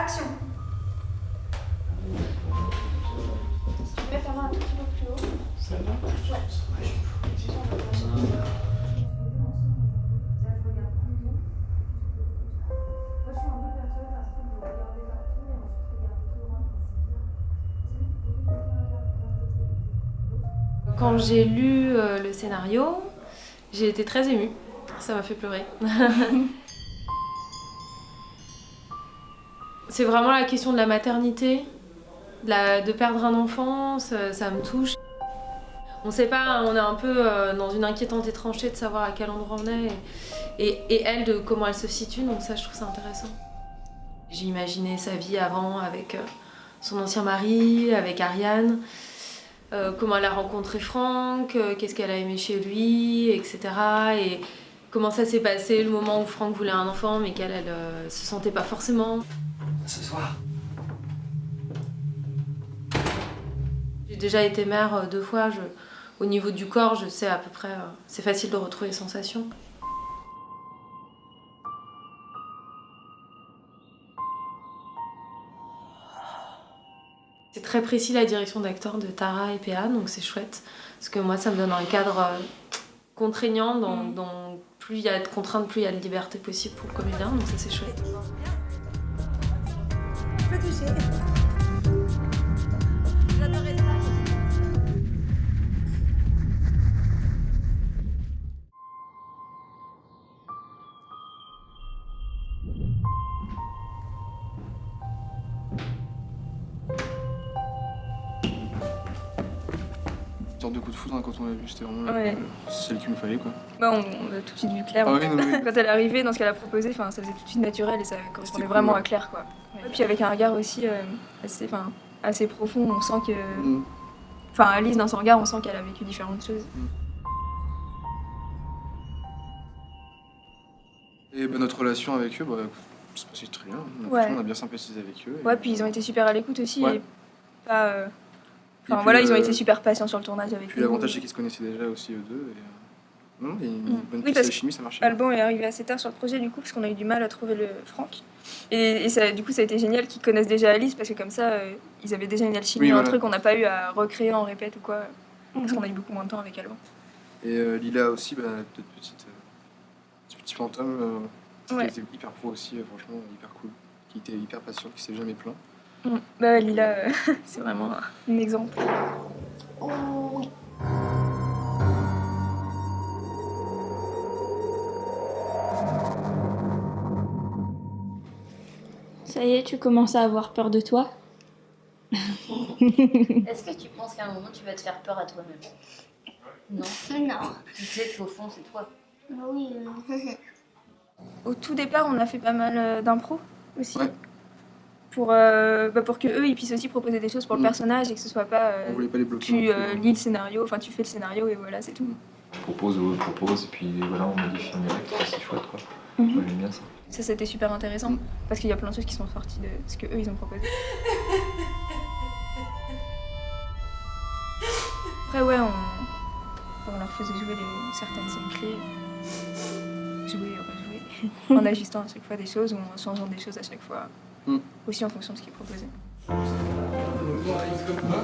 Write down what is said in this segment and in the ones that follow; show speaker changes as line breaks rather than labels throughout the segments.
Action. Si tu mets ta main un tout petit peu plus haut.
Ça va?
Ouais.
Quand j'ai lu le scénario, j'ai été très émue. Ça m'a fait pleurer. C'est vraiment la question de la maternité, de perdre un enfant, ça me touche. On sait pas, on est un peu dans une inquiétante étrangeté de savoir à quel endroit on est et elle, de comment elle se situe, donc ça je trouve ça intéressant. J'ai imaginé sa vie avant avec son ancien mari, avec Ariane, comment elle a rencontré Franck, qu'est-ce qu'elle a aimé chez lui, etc. Et comment ça s'est passé le moment où Franck voulait un enfant mais qu'elle se sentait pas forcément.
Ce soir.
J'ai déjà été mère 2 fois, au niveau du corps, je sais à peu près, c'est facile de retrouver les sensations. C'est très précis la direction d'acteur de Tara et PA, donc c'est chouette. Parce que moi, ça me donne un cadre contraignant, dont plus il y a de contraintes, plus il y a de liberté possible pour le comédien, donc ça c'est chouette.
Je peux toucher. J'adorais ça.
Une sorte de coup de foudre hein, quand on l'a vu, c'était vraiment celle qu'il nous fallait quoi.
Bah on a tout de suite vu Claire.
Ah oui, non, mais...
Quand elle est arrivée, dans ce qu'elle a proposé, ça faisait tout de suite naturel et ça correspondait
cool,
vraiment
ouais.
à Claire quoi. Et puis avec un regard aussi assez profond, on sent que... Enfin Alice dans son regard, on sent qu'elle a vécu différentes choses.
Et bah, notre relation avec eux, ça se passait très bien. On a bien sympathisé avec eux.
Ouais, puis ils ont été super à l'écoute aussi
Ouais.
et pas...
Et puis,
ils ont été super patients sur le tournage avec nous.
Puis l'avantage c'est qu'ils se connaissaient déjà aussi eux deux. Et, non, il y a une bonne piste
parce
de chimie, ça marchait.
Alban est arrivé assez tard sur le projet du coup parce qu'on a eu du mal à trouver le Franck. Et ça, du coup ça a été génial qu'ils connaissent déjà Alice parce que comme ça ils avaient déjà une alchimie, un truc qu'on n'a pas eu à recréer en répète ou quoi. Parce qu'on a eu beaucoup moins de temps avec Alban.
Et Lila aussi, notre petit fantôme, qui était hyper pro aussi, franchement hyper cool. Qui était hyper patiente, qui s'est jamais plaint.
Bah Lila, c'est vraiment un exemple.
Oh.
Ça y est, tu commences à avoir peur de toi?
Est-ce que tu penses qu'à un moment tu vas te faire peur à toi-même? Non.
Non.
Tu sais qu'au fond c'est toi.
Oui.
Au tout départ, on a fait pas mal d'impro aussi.
Ouais.
Pour que eux ils puissent aussi proposer des choses pour le personnage et que ce soit pas
On voulait pas les bloquer.
tu lis le scénario, enfin tu fais le scénario et voilà, c'est tout.
Je propose ou eux proposent et puis voilà, on modifie en direct, c'est chouette quoi. J'aime bien ça.
Ça c'était super intéressant parce qu'il y a plein de choses qui sont sorties de ce que eux ils ont proposé. Après ouais, on leur faisait jouer certaines scènes clés, jouer, rejouer, en ajustant à chaque fois des choses ou en changeant des choses à chaque fois, aussi en fonction de ce qu'ils proposaient. On arrive bientôt là.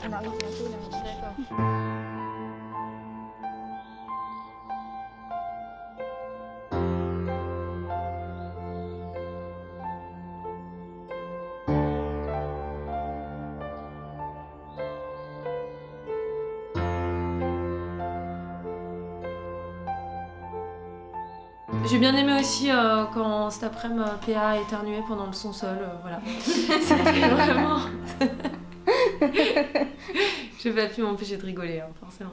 D'accord.
J'ai bien aimé aussi quand cet après-midi PA a éternué pendant le son sol, voilà. C'était vraiment... J'ai pas pu m'empêcher de rigoler, hein, forcément.